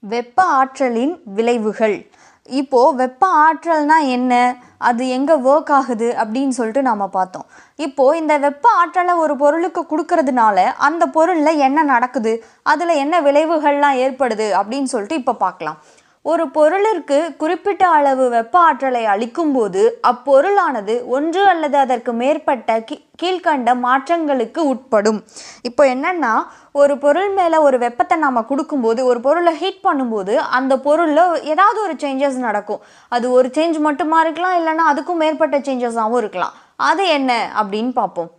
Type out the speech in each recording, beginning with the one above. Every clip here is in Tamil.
வெப்ப ஆற்றலின் விளைவுகள். இப்போது வெப்ப ஆற்றல்னா என்ன, அது எங்கே ஒர்க் ஆகுது அப்படின்னு சொல்லிட்டு நாம் பார்த்தோம். இப்போது இந்த வெப்ப ஆற்றலை ஒரு பொருளுக்கு கொடுக்கறதுனால அந்த பொருளில் என்ன நடக்குது, அதில் என்ன விளைவுகள்லாம் ஏற்படுது அப்படின்னு சொல்லிட்டு இப்போ பார்க்கலாம். ஒரு பொருளிற்கு குறிப்பிட்ட அளவு வெப்ப ஆற்றலை அளிக்கும்போது அப்பொருளானது ஒன்று அல்லது அதற்கு மேற்பட்ட கீழ்கண்ட மாற்றங்களுக்கு உட்படும். இப்போ என்னன்னா, ஒரு பொருள் மேலே ஒரு வெப்பத்தை நாம் கொடுக்கும்போது, ஒரு பொருளை ஹீட் பண்ணும்போது அந்த பொருளில் ஏதாவது ஒரு சேஞ்சஸ் நடக்கும். அது ஒரு சேஞ்ச் மட்டுமா இருக்கலாம், இல்லைன்னா அதுக்கும் மேற்பட்ட சேஞ்சஸாகவும் இருக்கலாம். அது என்ன அப்படின்னு பார்ப்போம்.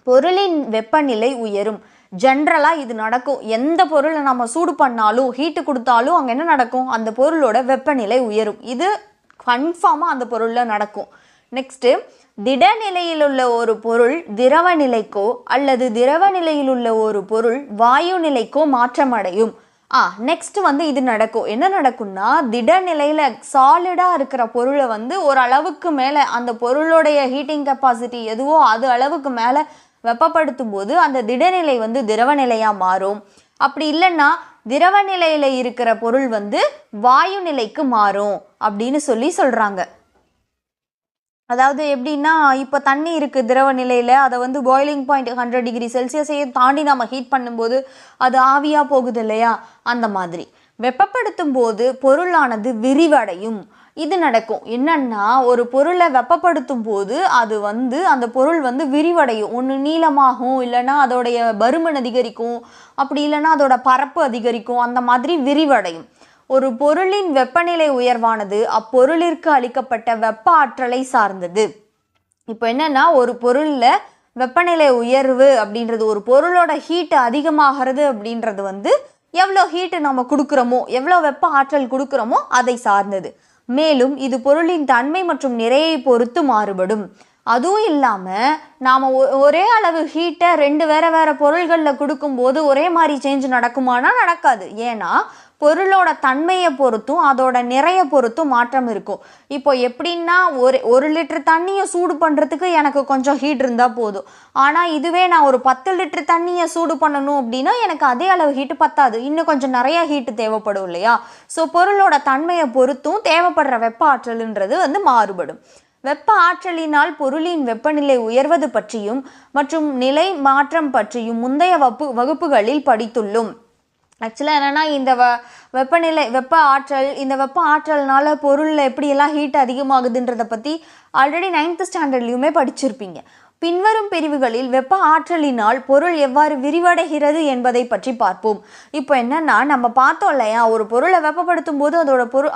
பொருளின் வெப்பநிலை உயரும். ஜென்ரலாக இது நடக்கும். எந்த பொருளை நம்ம சூடு பண்ணாலும் ஹீட்டு கொடுத்தாலும் அங்கே என்ன நடக்கும், அந்த பொருளோட வெப்பநிலை உயரும். இது கன்ஃபார்மாக அந்த பொருளில் நடக்கும். நெக்ஸ்ட்டு, திடநிலையில் உள்ள ஒரு பொருள் திரவ நிலைக்கோ அல்லது திரவ நிலையில் உள்ள ஒரு பொருள் வாயு நிலைக்கோ மாற்றமடையும். நெக்ஸ்ட் இது நடக்கும். என்ன நடக்கும்னா, திடநிலையில் சாலிடாக இருக்கிற பொருளை ஒரு அளவுக்கு மேலே அந்த பொருளுடைய ஹீட்டிங் கெப்பாசிட்டி எதுவோ அது அளவுக்கு மேலே வெப்பப்படுத்தும் போது அந்த திடநிலை திரவ நிலையாக மாறும். அப்படி இல்லைன்னா திரவ நிலையில் இருக்கிற பொருள் வாயு நிலைக்கு மாறும் அப்படின்னு சொல்கிறாங்க. அதாவது எப்படின்னா, இப்போ தண்ணி இருக்குது திரவ நிலையில், அதை பாய்லிங் பாயிண்ட் 100 டிகிரி செல்சியஸையும் தாண்டி நம்ம ஹீட் பண்ணும்போது அது ஆவியாக போகுது இல்லையா, அந்த மாதிரி வெப்பப்படுத்தும் போது பொருளானது விரிவடையும். இது நடக்கும். என்னன்னா, ஒரு பொருளை வெப்பப்படுத்தும் போது அது அந்த பொருள் விரிவடையும். ஒன்று நீளமாகும், இல்லைன்னா அதோடைய பருமன் அதிகரிக்கும், அப்படி இல்லைன்னா அதோட பரப்பு அதிகரிக்கும். அந்த மாதிரி விரிவடையும். ஒரு பொருளின் வெப்பநிலை உயர்வானது அப்பொருளிற்கு அளிக்கப்பட்ட வெப்ப ஆற்றலை சார்ந்தது. இப்போ என்னன்னா, ஒரு பொருளில் வெப்பநிலை உயர்வு அப்படின்றது, ஒரு பொருளோட ஹீட்டு அதிகமாகிறது அப்படின்றது எவ்வளோ ஹீட்டு நம்ம கொடுக்குறோமோ, எவ்வளோ வெப்ப ஆற்றல் கொடுக்குறோமோ அதை சார்ந்தது. மேலும் இது பொருளின் தன்மை மற்றும் நிறையை பொறுத்து மாறுபடும். அதுவும் இல்லாமல் நாம் ஒரே அளவு ஹீட்டை ரெண்டு வேறு பொருள்களில் கொடுக்கும்போது ஒரே மாதிரி சேஞ்ச் நடக்குமானா நடக்காது. ஏன்னா பொருளோட தன்மையை பொறுத்தும் அதோட நிறைய பொறுத்தும் மாற்றம் இருக்கும். இப்போ எப்படின்னா, ஒரு லிட்டர் தண்ணியை சூடு பண்ணுறதுக்கு எனக்கு கொஞ்சம் ஹீட் இருந்தால் போதும். ஆனால் இதுவே நான் ஒரு 10 லிட்டர் தண்ணியை சூடு பண்ணணும் அப்படின்னா எனக்கு அதே அளவு ஹீட்டு பத்தாது, இன்னும் கொஞ்சம் நிறைய ஹீட்டு தேவைப்படும் இல்லையா. ஸோ பொருளோட தன்மையை பொறுத்தும் தேவைப்படுற வெப்ப ஆற்றல்ன்றது மாறுபடும். வெப்ப ஆற்றலினால் பொருளின் வெப்பநிலை உயர்வது பற்றியும் மற்றும் நிலை மாற்றம் பற்றியும் முந்தைய வகுப்புகளில் படித்துள்ளோம். ஆக்சுவலாக என்னென்னா, இந்த வெப்ப ஆற்றல்னால பொருளில் எப்படியெல்லாம் ஹீட் அதிகமாகுதுன்றதை பற்றி ஆல்ரெடி 9th ஸ்டாண்டர்ட்லையுமே படிச்சிருப்பீங்க. பின்வரும் பிரிவுகளில் வெப்ப ஆற்றலினால் பொருள் எவ்வாறு விரிவடைகிறது என்பதை பற்றி பார்ப்போம். இப்போ என்னென்னா, நம்ம பார்த்தோம் இல்லையா, ஒரு பொருளை வெப்பப்படுத்தும் போது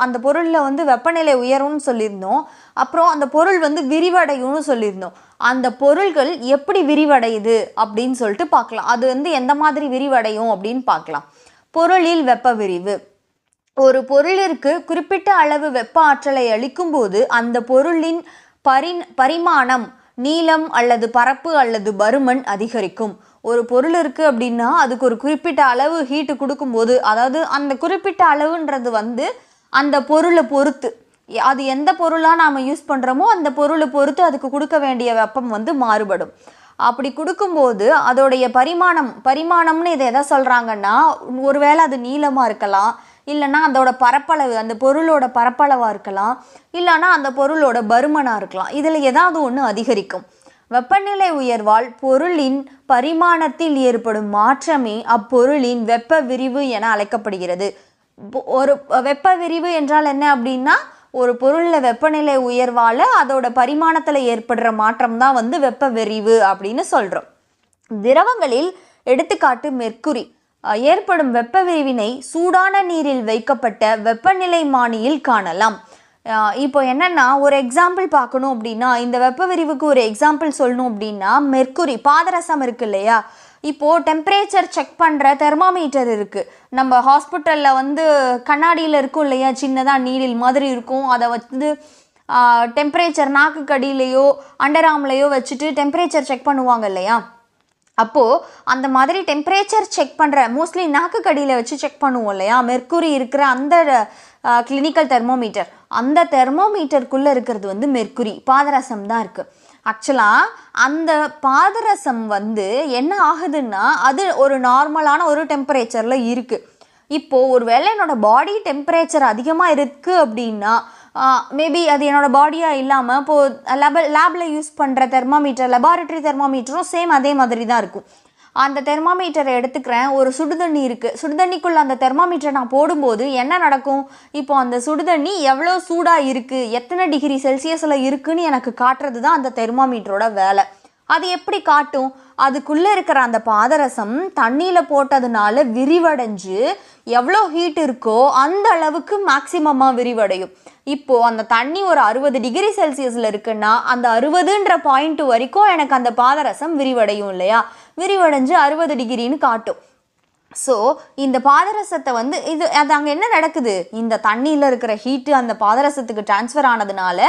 அந்த பொருளில் வெப்பநிலை உயரும்னு சொல்லியிருந்தோம். அப்புறம் அந்த பொருள் விரிவடையும்னு சொல்லியிருந்தோம். அந்த பொருள்கள் எப்படி விரிவடையுது அப்படின்னு சொல்லிட்டு பார்க்கலாம். அது எந்த மாதிரி விரிவடையும் அப்படின்னு பார்க்கலாம். பொருளில் வெப்ப விரிவு. ஒரு பொருளிற்கு குறிப்பிட்ட அளவு வெப்ப ஆற்றலை அளிக்கும் போது அந்த பொருளின் பரிமாணம், நீளம் அல்லது பரப்பு அல்லது பருமன் அதிகரிக்கும். ஒரு பொருள் இருக்குது அப்படின்னா அதுக்கு ஒரு குறிப்பிட்ட அளவு ஹீட்டு கொடுக்கும்போது, அதாவது அந்த குறிப்பிட்ட அளவுன்றது அந்த பொருளை பொறுத்து, அது எந்த பொருளாக நாம் யூஸ் பண்ணுறோமோ அந்த பொருளை பொறுத்து அதுக்கு கொடுக்க வேண்டிய வெப்பம் மாறுபடும். அப்படி கொடுக்கும்போது அதோடைய பரிமாணம்னு இதை எதை சொல்கிறாங்கன்னா, ஒருவேளை அது நீளமாக இருக்கலாம், இல்லைன்னா அதோட பரப்பளவு, அந்த பொருளோட பரப்பளவாக இருக்கலாம், இல்லைன்னா அந்த பொருளோட பருமனாக இருக்கலாம். இதில் ஏதாவது ஒன்று அதிகரிக்கும். வெப்பநிலை உயர்வால் பொருளின் பரிமாணத்தில் ஏற்படும் மாற்றமே அப்பொருளின் வெப்ப விரிவு என அழைக்கப்படுகிறது. ஒரு வெப்ப விரிவு என்றால் என்ன அப்படின்னா, ஒரு பொருளில் வெப்பநிலை உயர்வால் அதோட பரிமாணத்தில் ஏற்படுற மாற்றம் தான் வெப்ப விரிவு அப்படின்னு சொல்கிறோம். திரவங்களில் எடுத்துக்காட்டு மெர்க்குரி ஏற்படும் வெப்ப விரிவினை சூடான நீரில் வைக்கப்பட்ட வெப்பநிலை மானியில் காணலாம். இப்போ என்னென்னா, ஒரு எக்ஸாம்பிள் பார்க்கணும் அப்படின்னா, இந்த வெப்ப விரிவுக்கு ஒரு எக்ஸாம்பிள் சொல்லணும் அப்படின்னா, மெர்க்குரி பாதரசம் இருக்கு இல்லையா, இப்போது டெம்பரேச்சர் செக் பண்ணுற தெர்மாமீட்டர் இருக்குது. நம்ம ஹாஸ்பிட்டலில் கண்ணாடியில் இருக்கும் இல்லையா, சின்னதாக நீடில் மாதிரி இருக்கும். அதை டெம்பரேச்சர் நாக்கு கடியிலையோ அண்டராம்லையோ வச்சுட்டு டெம்பரேச்சர் செக் பண்ணுவாங்க இல்லையா. அப்போது அந்த மாதிரி டெம்பரேச்சர் செக் பண்ணுற மோஸ்ட்லி நாக்கு கடியில் வச்சு செக் பண்ணுவோம் இல்லையா, மெர்க்குரி இருக்கிற அந்த கிளினிக்கல் தெர்மோமீட்டர், அந்த தெர்மோமீட்டருக்குள்ளே இருக்கிறது மெர்க்குரி பாதரசம் தான் இருக்குது. ஆக்சுவலாக அந்த பாதரசம் என்ன ஆகுதுன்னா, அது ஒரு நார்மலான ஒரு டெம்பரேச்சரில் இருக்குது. இப்போது ஒரு வேளை என்னோடய பாடி டெம்பரேச்சர் அதிகமாக இருக்குது அப்படின்னா மேபி அது என்னோடய பாடியாக இல்லாமல் இப்போது லேபில் யூஸ் பண்ணுற தெர்மாமீட்டர், லெபார்ட்டரி தெர்மாமீட்டரும் சேம் அதே மாதிரி தான் இருக்கும். அந்த தெர்மாமீட்டரை எடுத்துக்கிறேன், ஒரு சுடுதண்ணி இருக்குது, சுடுதண்ணிக்குள்ளே அந்த தெர்மாமீட்டரை நான் போடும்போது என்ன நடக்கும்? இப்போது அந்த சுடுதண்ணி எவ்வளோ சூடாக இருக்குது, எத்தனை டிகிரி செல்சியஸில் இருக்குதுன்னு எனக்கு காட்டுறது தான் அந்த தெர்மாமீட்டரோட வேலை. அது எப்படி காட்டும்? அதுக்குள்ளே இருக்கிற அந்த பாதரசம் தண்ணியில் போட்டதுனால விரிவடைஞ்சு எவ்வளோ ஹீட் இருக்கோ அந்த அளவுக்கு மேக்சிமமாக விரிவடையும். இப்போது அந்த தண்ணி ஒரு 60 டிகிரி செல்சியஸில் இருக்குன்னா அந்த 60ன்ற பாயிண்ட் வரைக்கும் எனக்கு அந்த பாதரசம் விரிவடையும் இல்லையா? விரிவடைஞ்சு 60 டிகிரின்னு காட்டும். ஸோ இந்த பாதரசத்தை வந்து அது அங்கே என்ன நடக்குது? இந்த தண்ணியில் இருக்கிற ஹீட்டு அந்த பாதரசத்துக்கு டிரான்ஸ்ஃபர் ஆனதுனால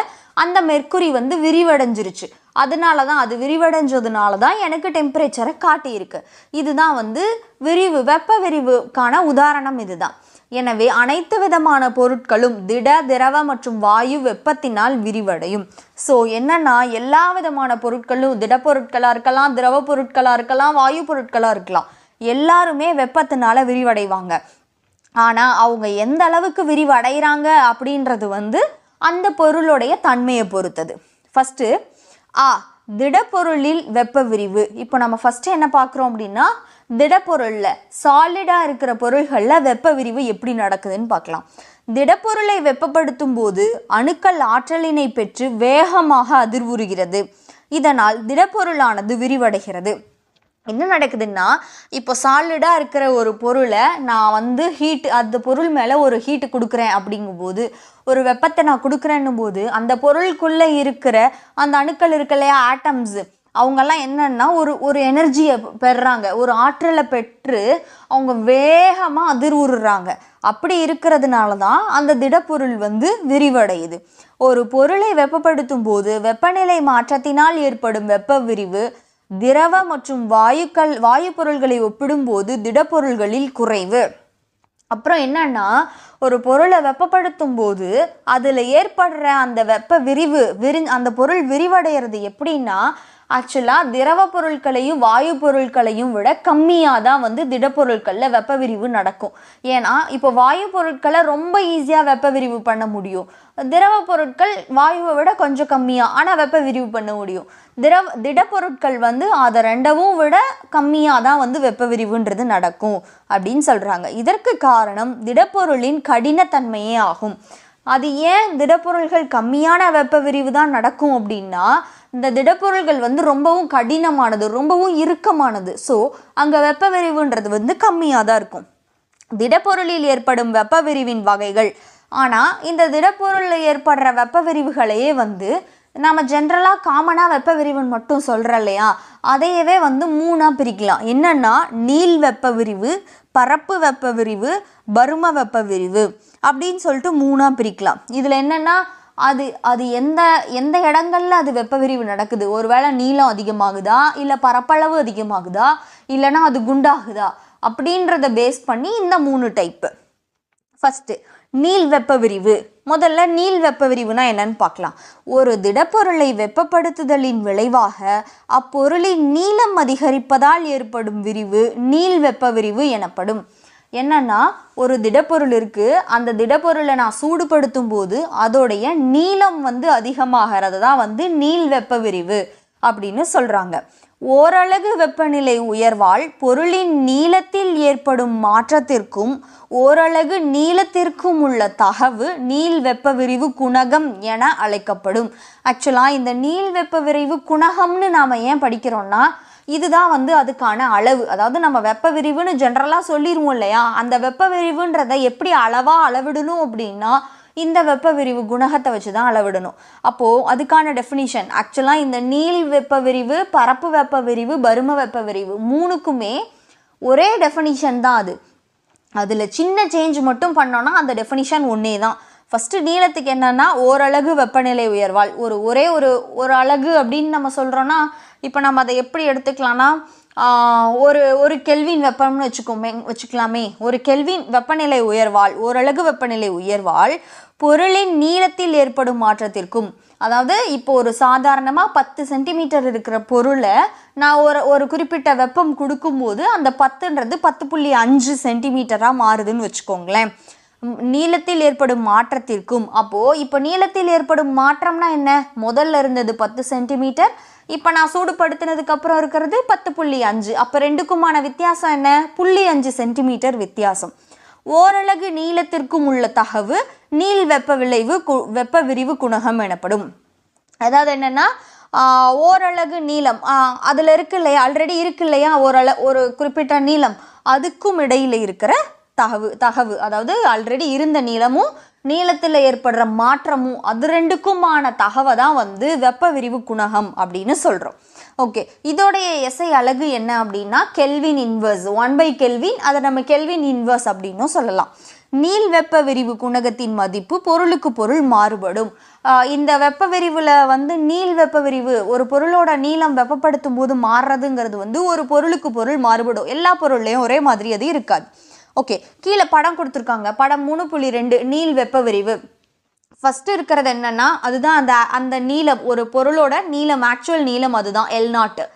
அந்த மெர்க்குரி வந்து விரிவடைஞ்சிருச்சு. அதனால தான் அது விரிவடைஞ்சதுனால தான் எனக்கு டெம்பரேச்சரை காட்டியிருக்கு. இதுதான் வந்து வெப்ப விரிவுக்கான உதாரணம் இதுதான். எனவே அனைத்து விதமான பொருட்களும் திட, திரவ மற்றும் வாயு வெப்பத்தினால் விரிவடையும். ஸோ என்னன்னா எல்லா விதமான பொருட்களும் திட பொருட்களாக இருக்கலாம், திரவ பொருட்களாக இருக்கலாம், வாயு பொருட்களாக இருக்கலாம், எல்லாருமே வெப்பத்தினால விரிவடைவாங்க. ஆனால் அவங்க எந்த அளவுக்கு விரிவடைகிறாங்க அப்படின்றது வந்து அந்த பொருளுடைய தன்மையை பொறுத்தது. ஃபஸ்ட்டு திடப்பொருளில் வெப்ப விரிவு. இப்போ நம்ம ஃபஸ்ட்டு என்ன பார்க்குறோம் அப்படின்னா, திடப்பொருளில் சாலிடாக இருக்கிற பொருள்களில் வெப்ப விரிவு எப்படி நடக்குதுன்னு பார்க்கலாம். திடப்பொருளை வெப்பப்படுத்தும் போது அணுக்கள் ஆற்றலினை பெற்று வேகமாக அதிர்வுறுகிறது. இதனால் திடப்பொருளானது விரிவடைகிறது. என்ன நடக்குதுன்னா, இப்போ சாலிடாக இருக்கிற ஒரு பொருளை நான் வந்து அந்த பொருள் மேலே ஒரு ஹீட்டு கொடுக்குறேன் அப்படிங்கும்போது, ஒரு வெப்பத்தை நான் கொடுக்குறேன்னும் போது அந்த பொருளுக்குள்ளே இருக்கிற அந்த அணுக்கள் இருக்கு இல்லையா, ஆட்டம்ஸு, அவங்கெல்லாம் என்னன்னா ஒரு எனர்ஜியை பெறுறாங்க, ஒரு ஆற்றலை பெற்று அவங்க வேகமாக அதிர்வுறுறாங்க. அப்படி இருக்கிறதுனால தான் அந்த திடப்பொருள் வந்து விரிவடையுது. ஒரு பொருளை வெப்பப்படுத்தும் போது வெப்பநிலை மாற்றத்தினால் ஏற்படும் வெப்ப விரிவு திரவ மற்றும் வாயு பொருள்களை ஒப்பிடும்போது திடப்பொருள்களில் குறைவு. அப்புறம் என்னன்னா, ஒரு பொருளை வெப்பப்படுத்தும் போது அதில் ஏற்படுற அந்த வெப்ப விரிவு அந்த பொருள் விரிவடைகிறது எப்படின்னா, ஆக்சுவலாக திரவ பொருட்களையும் வாயு பொருட்களையும் விட கம்மியாக தான் வந்து திடப்பொருட்களில் வெப்ப விரிவு நடக்கும். ஏன்னா இப்போ வாயு பொருட்களை ரொம்ப ஈஸியாக வெப்ப விரிவு பண்ண முடியும், திரவ பொருட்கள் வாயுவை விட கொஞ்சம் கம்மியாக ஆனால் வெப்ப விரிவு பண்ண முடியும். திடப்பொருட்கள் வந்து அதை ரெண்டவும் விட கம்மியாக தான் வந்து வெப்ப விரிவுன்றது நடக்கும் அப்படின்னு சொல்கிறாங்க. இதற்கு காரணம் திடப்பொருளின் கடினத்தன்மையே ஆகும். அது ஏன் திடப்பொருள்கள் கம்மியான வெப்ப விரிவு தான் நடக்கும் அப்படின்னா, இந்த திடப்பொருள்கள் வந்து ரொம்பவும் கடினமானது, ரொம்பவும் இறுக்கமானது. ஸோ அங்கே வெப்ப விரிவுன்றது வந்து கம்மியாக தான் இருக்கும். திடப்பொருளில் ஏற்படும் வெப்ப விரிவின் வகைகள். ஆனால் இந்த திடப்பொருளில் ஏற்படுற வெப்ப விரிவுகளையே வந்து நம்ம ஜென்ரலாக காமனாக வெப்ப விரிவுன்னு மட்டும் சொல்கிறோம் இல்லையா, அதையவே வந்து 3ஆக பிரிக்கலாம். என்னென்னா நீள் வெப்ப விரிவு, பரப்பு வெப்ப விரிவு, பரும வெப்ப விரிவு அப்படின்னு சொல்லிட்டு 3ஆக பிரிக்கலாம். இதில் என்னென்னா அது எந்த இடங்கள்ல அது வெப்ப விரிவு நடக்குது, ஒருவேளை நீளம் அதிகமாகுதா, இல்லை பரப்பளவு அதிகமாகுதா, இல்லைனா அது குண்டாகுதா அப்படின்றத பேஸ் பண்ணி இந்த 3 டைப்பு. ஃபஸ்ட்டு நீள் வெப்ப விரிவு. முதல்ல நீள் வெப்ப விரிவுனா என்னன்னு பார்க்கலாம். ஒரு திடப்பொருளை வெப்பப்படுத்துதலின் விளைவாக அப்பொருளின் நீளம் அதிகரிப்பதால் ஏற்படும் விரிவு நீள் வெப்ப விரிவு எனப்படும். என்னன்னா, ஒரு திடப்பொருள் இருக்குது, அந்த திடப்பொருளை நான் சூடுபடுத்தும் போது அதோடைய நீளம் வந்து அதிகமாகிறது தான் வந்து நீள் வெப்ப விரிவு அப்படின்னு சொல்கிறாங்க. ஓரலகு வெப்பநிலை உயர்வால் பொருளின் நீளத்தில் ஏற்படும் மாற்றத்திற்கும் ஓரலகு நீளத்திற்கும் உள்ள தகவு நீள் வெப்ப விரிவு குணகம் என அழைக்கப்படும். ஆக்சுவலாக இந்த நீள் வெப்ப விரிவு குணகம்னு நாம் ஏன் படிக்கிறோம்னா, இதுதான் வந்து அதுக்கான அளவு. அதாவது நம்ம வெப்ப விரிவுன்னு ஜென்ரலாக சொல்லிடுவோம் இல்லையா, அந்த வெப்ப விரிவுன்றதை எப்படி அளவாக அளவிடணும் அப்படின்னா இந்த வெப்ப விரிவு குணகத்தை வச்சு தான் அளவிடணும். அப்போது அதுக்கான டெஃபினிஷன் ஆக்சுவலாக இந்த நீள் வெப்ப விரிவு, பரப்பு வெப்ப விரிவு, பரும வெப்ப விரிவு 3க்குமே ஒரே டெஃபினிஷன் தான். அதில் சின்ன சேஞ்ச் மட்டும் பண்ணோன்னா அந்த டெஃபினிஷன் ஒன்றே தான். ஃபஸ்ட்டு நீளத்துக்கு என்னென்னா ஓரலகு வெப்பநிலை உயர்வால் ஒரு அலகு அப்படின்னு நம்ம சொல்கிறோன்னா, இப்போ நம்ம அதை எப்படி எடுத்துக்கலாம்னா, ஒரு ஒரு கெல்வின் வெப்பம்னு வச்சுக்கலாமே. ஒரு கெல்வின் வெப்பநிலை உயர்வால், ஓரலகு வெப்பநிலை உயர்வால் பொருளின் நீளத்தில் ஏற்படும் மாற்றத்திற்கும், அதாவது இப்போ ஒரு சாதாரணமாக 10 சென்டிமீட்டர் இருக்கிற பொருளை நான் ஒரு குறிப்பிட்ட வெப்பம் கொடுக்கும்போது அந்த 10ன்றது 10.5 சென்டிமீட்டராக மாறுதுன்னு வச்சுக்கோங்களேன். நீளத்தில் ஏற்படும் மாற்றத்திற்கும், அப்போது இப்போ நீளத்தில் ஏற்படும் மாற்றம்னா என்ன, முதல்ல இருந்தது 10 சென்டிமீட்டர், இப்போ நான் சூடுபடுத்தினதுக்கு அப்புறம் இருக்கிறது 10.5, அப்போ ரெண்டுக்குமான வித்தியாசம் என்ன, 0.5 சென்டிமீட்டர் வித்தியாசம். ஓரலகு நீளத்திற்கும் உள்ள தகவு நீள் வெப்ப விரிவு குணகம் எனப்படும். அதாவது என்னன்னா, ஓரலகு நீளம் அதில் இருக்கு இல்லையா, ஆல்ரெடி இருக்கு இல்லையா ஒரு குறிப்பிட்ட நீளம், அதுக்கும் இடையில் இருக்கிற தகவு, அதாவது ஆல்ரெடி இருந்த நீளமும் நீளத்தில் ஏற்படுற மாற்றமும், அது ரெண்டுக்குமான தகவை தான் வந்து வெப்ப விரிவு குணகம் அப்படின்னு சொல்கிறோம். ஓகே, இதோடைய எஸ்ஐ அலகு என்ன அப்படின்னா கெல்வின் இன்வர்ஸ், 1/கெல்வின், அதை நம்ம கெல்வின் இன்வர்ஸ் அப்படின்னும் சொல்லலாம். நீள் வெப்ப விரிவு குணகத்தின் மதிப்பு பொருளுக்கு பொருள் மாறுபடும். இந்த வெப்ப விரிவில் வந்து நீள் வெப்ப விரிவு, ஒரு பொருளோட நீளம் வெப்பப்படுத்தும் போது மாறுறதுங்கிறது வந்து ஒரு பொருளுக்கு பொருள் மாறுபடும். எல்லா பொருள்லையும் ஒரே மாதிரி அது இருக்காது. ஓகே, கீழே படம் கொடுத்துருக்காங்க. படம் 3.2 நீள் வெப்ப விரிவு. ஃபஸ்ட்டு இருக்கிறது என்னன்னா, அதுதான் அந்த நீளம், ஒரு பொருளோட நீளம், ஆக்சுவல் நீளம் அதுதான் L0.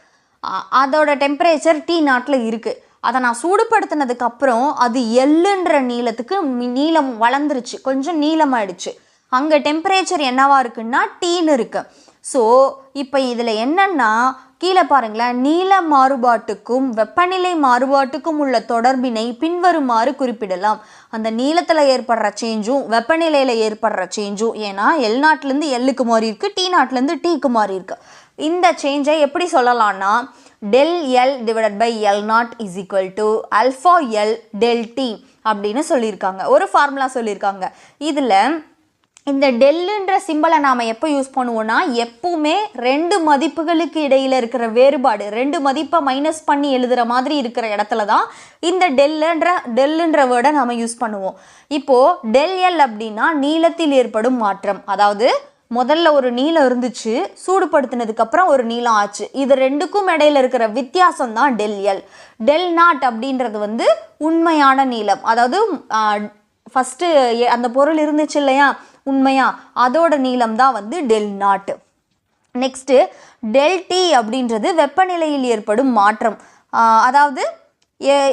அதோட டெம்பரேச்சர் T0 இருக்குது. அதை நான் சூடுபடுத்தினதுக்கு அப்புறம் அது Lன்ற நீளத்துக்கு நீளம் வளர்ந்துருச்சு, கொஞ்சம் நீளமாயிடுச்சு. அங்கே டெம்பரேச்சர் என்னவா இருக்குன்னா Tன்னு இருக்கு. ஸோ இப்போ இதில் என்னன்னா, கீழே பாருங்களேன், நீள மாறுபாட்டுக்கும் வெப்பநிலை மாறுபாட்டுக்கும் உள்ள தொடர்பினை பின்வருமாறு குறிப்பிடலாம். அந்த நீளத்தில் ஏற்படுற சேஞ்சும் வெப்பநிலையில் ஏற்படுற சேஞ்சும், ஏன்னா L0லேருந்து Lக்கு மாறி இருக்கு, T0லேருந்து Tக்கு மாறி இருக்கு. இந்த சேஞ்சை எப்படி சொல்லலாம்னா, ΔL/L0 is equal to alpha L del T அப்படின்னு சொல்லியிருக்காங்க. ஒரு ஃபார்முலா சொல்லியிருக்காங்க. இதில் இந்த டெல்லுன்ற சிம்பிளை நாம் எப்போ யூஸ் பண்ணுவோம்னா, எப்பவுமே ரெண்டு மதிப்புகளுக்கு இடையில் இருக்கிற வேறுபாடு, ரெண்டு மதிப்பை மைனஸ் பண்ணி எழுதுகிற மாதிரி இருக்கிற இடத்துல தான் இந்த டெல்லுன்ற வேர்டை நாம் யூஸ் பண்ணுவோம். இப்போது ΔL அப்படின்னா நீளத்தில் ஏற்படும் மாற்றம். அதாவது முதல்ல ஒரு நீளம் இருந்துச்சு, சூடுபடுத்தினதுக்கப்புறம் ஒரு நீளம் ஆச்சு. இது ரெண்டுக்கும் இடையில இருக்கிற வித்தியாசம் தான் ΔL. L0 அப்படின்றது வந்து உண்மையான நீளம். அதாவது ஃபஸ்ட்டு அந்த பொருள் இருந்துச்சு இல்லையா உண்மையா, அதோட நீளம் தான் வந்து L0. நெக்ஸ்ட்டு ΔT அப்படின்றது வெப்பநிலையில் ஏற்படும் மாற்றம். அதாவது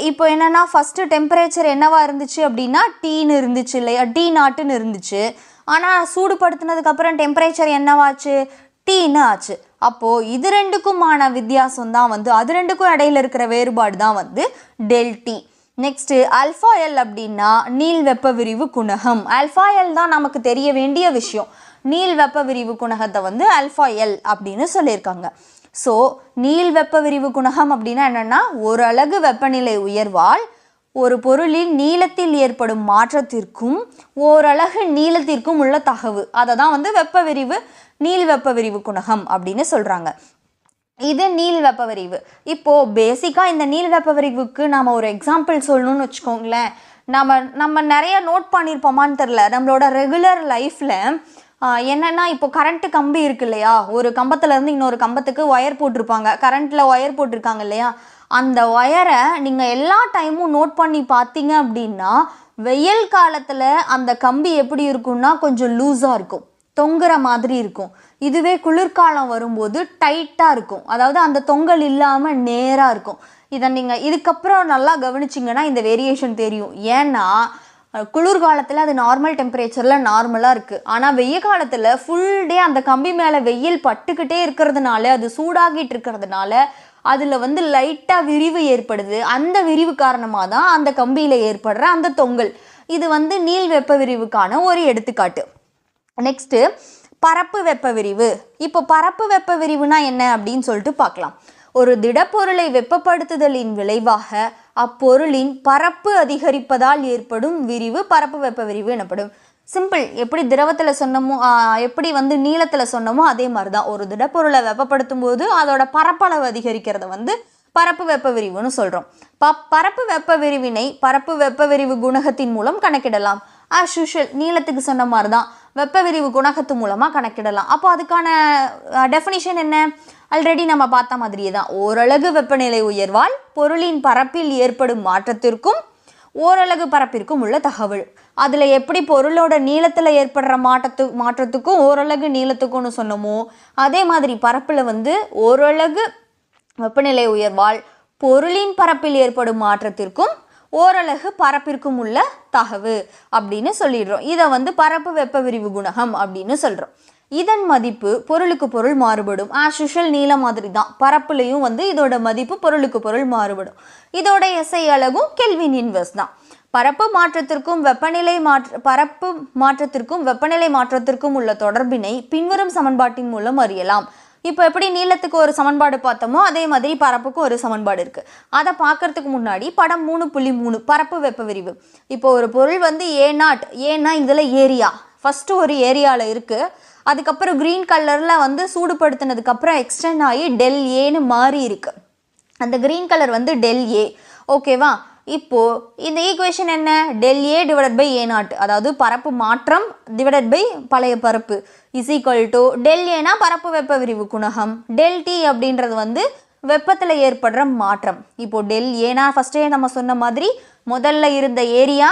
இப்போ என்னென்னா, ஃபஸ்ட்டு டெம்பரேச்சர் என்னவா இருந்துச்சு அப்படின்னா Tன்னு இருந்துச்சு இல்லையா, T0ன்னு இருந்துச்சு. ஆனால் சூடுபடுத்தினதுக்கப்புறம் டெம்பரேச்சர் என்னவாச்சு, Tன்னு ஆச்சு. அப்போது இது ரெண்டுக்குமான வித்தியாசம் தான் வந்து, அது ரெண்டுக்கும் இடையில இருக்கிற வேறுபாடு தான் வந்து ΔT. நெக்ஸ்ட்டு ஆல்ஃபா எல் அப்படின்னா நீள் வெப்ப விரிவு குணகம். ஆல்ஃபா எல் தான் நமக்கு தெரிய வேண்டிய விஷயம். நீள் வெப்ப விரிவு குணகத்தை வந்து ஆல்ஃபா எல் அப்படின்னு சொல்லியிருக்காங்க. ஸோ நீள் வெப்ப விரிவு குணகம் அப்படின்னா என்னென்னா, ஒரு அலகு வெப்பநிலை உயர்வால் ஒரு பொருளின் நீளத்தில் ஏற்படும் மாற்றத்திற்கும் ஓரலகு நீளத்திற்கும் உள்ள தகவு, அதை தான் வந்து நீள் வெப்ப விரிவு குணகம் அப்படின்னு சொல்கிறாங்க. இது நீள் வெப்ப விரிவு. இப்போது பேசிக்காக இந்த நீள் வெப்ப விரிவுக்கு நாம் ஒரு எக்ஸாம்பிள் சொல்லணும்னு வச்சுக்கோங்களேன். நம்ம நிறைய நோட் பண்ணியிருப்போமான்னு தெரில. நம்மளோட ரெகுலர் லைஃப்பில் என்னென்னா, இப்போ கரண்ட்டு கம்பி இருக்கு இல்லையா, ஒரு கம்பத்துலேருந்து இன்னொரு கம்பத்துக்கு ஒயர் போட்டிருப்பாங்க, கரண்ட்டில் ஒயர் போட்டிருக்காங்க இல்லையா, அந்த ஒயரை நீங்கள் எல்லா டைமும் நோட் பண்ணி பார்த்தீங்க அப்படின்னா, வெயில் காலத்தில் அந்த கம்பி எப்படி இருக்கும்னா கொஞ்சம் லூஸாக இருக்கும், தொங்குற மாதிரி இருக்கும். இதுவே குளிர்காலம் வரும்போது டைட்டாக இருக்கும், அதாவது அந்த தொங்கல் இல்லாமல் நேராக இருக்கும். இதை நீங்கள் இதுக்கப்புறம் நல்லா கவனிச்சிங்கன்னா இந்த வேரியேஷன் தெரியும். ஏன்னா குளிர்காலத்தில் அது நார்மல் டெம்பரேச்சரில் நார்மலாக இருக்குது. ஆனால் வெயில் காலத்தில் ஃபுல் டே அந்த கம்பி மேலே வெயில் பட்டுக்கிட்டே இருக்கிறதுனால, அது சூடாகிட்டு இருக்கிறதுனால அதில் வந்து லைட்டாக விரிவு ஏற்படுது. அந்த விரிவு காரணமாக தான் அந்த கம்பியில் ஏற்படுற அந்த தொங்கல். இது வந்து நீள் வெப்ப விரிவுக்கான ஒரு எடுத்துக்காட்டு. நெக்ஸ்ட்டு பரப்பு வெப்ப விரிவு. இப்போ பரப்பு வெப்ப விரிவுனா என்ன அப்படின்னு சொல்லிட்டு பார்க்கலாம். ஒரு திடப்பொருளை வெப்பப்படுத்துதலின் விளைவாக அப்பொருளின் பரப்பு அதிகரிப்பதால் ஏற்படும் விரிவு பரப்பு வெப்ப விரிவு எனப்படும். சிம்பிள். எப்படி திரவத்தில் சொன்னமோ, எப்படி வந்து நீளத்தில் சொன்னமோ அதே மாதிரி தான். ஒரு திடப்பொருளை வெப்பப்படுத்தும் போது அதோட பரப்பளவு அதிகரிக்கிறத வந்து பரப்பு வெப்ப விரிவுன்னு சொல்கிறோம். பரப்பு வெப்ப விரிவினை பரப்பு வெப்ப விரிவு குணகத்தின் மூலம் கணக்கிடலாம். ஆஸ் யூஷுவல் நீளத்துக்கு சொன்ன மாதிரி தான் வெப்ப விரிவு குணகத்து மூலமாக கணக்கிடலாம். அப்போ அதுக்கான டெஃபினிஷன் என்ன? ஆல்ரெடி நம்ம பார்த்த மாதிரியே தான். ஓரலகு வெப்பநிலை உயர்வால் பொருளின் பரப்பில் ஏற்படும் மாற்றத்திற்கும் ஓரலகு பரப்பிற்கும் உள்ள தகவல். அதில் எப்படி பொருளோட நீளத்தில் ஏற்படுற மாற்றத்துக்கும் ஓரலகு நீளத்துக்கும்னு சொன்னோமோ அதே மாதிரி பரப்பில் வந்து ஓரலகு வெப்பநிலை உயர்வால் பொருளின் பரப்பில் ஏற்படும் மாற்றத்திற்கும் ஓரலகு பரப்பிற்கும் உள்ள தகவு அப்படின்னு சொல்லிடுறோம். இதை வந்து பரப்பு வெப்ப விரிவு குணகம் அப்படின்னு சொல்கிறோம். இதன் மதிப்பு பொருளுக்கு பொருள் மாறுபடும். ஆஸ் யூஷுவல் நீல மாதிரி தான் பரப்புலையும் வந்து இதோட மதிப்பு பொருளுக்கு பொருள் மாறுபடும். இதோட எஸ்ஐ அலகும் கெல்வின் இன்வெர்ஸ் தான். பரப்பு மாற்றத்திற்கும் வெப்பநிலை மாற்றத்திற்கும் உள்ள தொடர்பினை பின்வரும் சமன்பாட்டின் மூலம் அறியலாம். இப்போ எப்படி நீளத்துக்கு ஒரு சமன்பாடு பார்த்தோமோ அதே மாதிரி பரப்புக்கும் ஒரு சமன்பாடு இருக்குது. அதை பார்க்கறதுக்கு முன்னாடி படம் 3.3 பரப்பு வெப்ப விரிவு. இப்போ ஒரு பொருள் வந்து A0, ஏன்னா இதில் ஏரியா ஃபஸ்ட்டு ஒரு ஏரியாவில் இருக்குது. அதுக்கப்புறம் க்ரீன் கலரில் வந்து சூடுபடுத்தினதுக்கப்புறம் எக்ஸ்டெண்ட் ஆகி டெல் ஏன்னு மாறி இருக்கு. அந்த க்ரீன் கலர் வந்து டெல் ஏ. ஓகேவா? இப்போது இந்த ஈக்குவேஷன் என்ன? Del A divided by A0, அதாவது பரப்பு மாற்றம் டிவைடட் பை பழைய பரப்பு இஸ் ஈக்குவல் டு டெல் ஏனா பரப்பு வெப்ப விரிவு குணகம், டெல் டி அப்படின்றது வந்து வெப்பத்தில் ஏற்படுற மாற்றம். இப்போது டெல் ஏனா ஃபஸ்ட்டே நம்ம சொன்ன மாதிரி முதல்ல இருந்த ஏரியா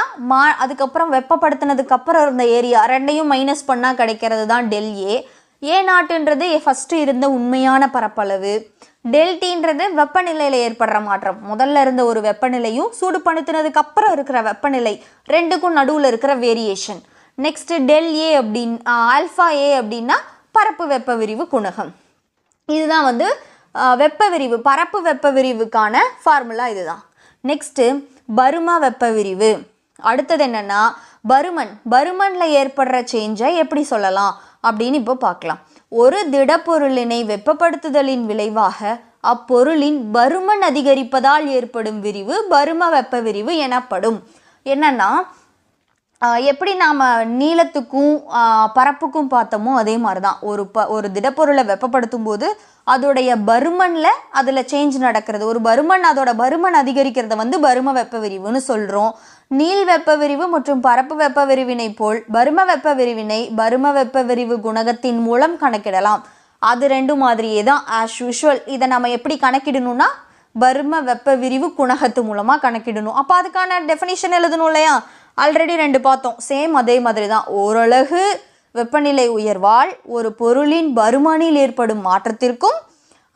அதுக்கப்புறம் வெப்பப்படுத்தினதுக்கப்புறம் இருந்த ஏரியா ரெண்டையும் மைனஸ் பண்ணால் கிடைக்கிறது தான் டெல் ஏ. A0ன்றது ஃபஸ்ட்டு இருந்த உண்மையான பரப்பளவு. டெல் டின்றது வெப்பநிலையில் ஏற்படுற மாற்றம். முதல்ல இருந்த ஒரு வெப்பநிலையும் சூடுபடுத்தினதுக்கு அப்புறம் இருக்கிற வெப்பநிலை ரெண்டுக்கும் நடுவில் இருக்கிற variation. Next del A alpha A அப்படின்னா பரப்பு வெப்ப விரிவு குணகம். இதுதான் வந்து வெப்ப விரிவு பரப்பு வெப்ப விரிவுக்கான ஃபார்முலா இதுதான். நெக்ஸ்ட்டு பரும வெப்ப விரிவு. அடுத்தது என்னன்னா பருமனில் ஏற்படுற சேஞ்சை எப்படி சொல்லலாம் அப்படின்னு இப்போ பார்க்கலாம். ஒரு திடப்பொருளினை வெப்பப்படுத்துதலின் விளைவாக அப்பொருளின் பருமன் அதிகரிப்பதால் ஏற்படும் விரிவு பரும வெப்ப விரிவு எனப்படும். என்னன்னா எப்படி நாம் நீளத்துக்கும் பரப்புக்கும் பார்த்தோமோ அதே மாதிரி தான் ஒரு திடப்பொருளை வெப்பப்படுத்தும் போது அதோடைய பருமனில் அதில் சேஞ்ச் நடக்கிறது. ஒரு அதோட பருமன் அதிகரிக்கிறத வந்து பரும வெப்ப விரிவுன்னு சொல்கிறோம். நீள் வெப்ப விரிவு மற்றும் பரப்பு வெப்ப விரிவினை போல் பரும வெப்ப விரிவினை பரும வெப்ப விரிவு குணகத்தின் மூலம் கணக்கிடலாம். அது ரெண்டு மாதிரியே தான் ஆஸ் யூஷுவல். இதை நம்ம எப்படி கணக்கிடணும்னா பரும வெப்ப விரிவு குணகத்து மூலமாக கணக்கிடணும். அப்போ அதுக்கான டெஃபினிஷன் எழுதணும் இல்லையா? ஆல்ரெடி 2 பார்த்தோம். சேம் அதே மாதிரி தான். ஓரலகு வெப்பநிலை உயர்வால் ஒரு பொருளின் பருமனில் ஏற்படும் மாற்றத்திற்கும்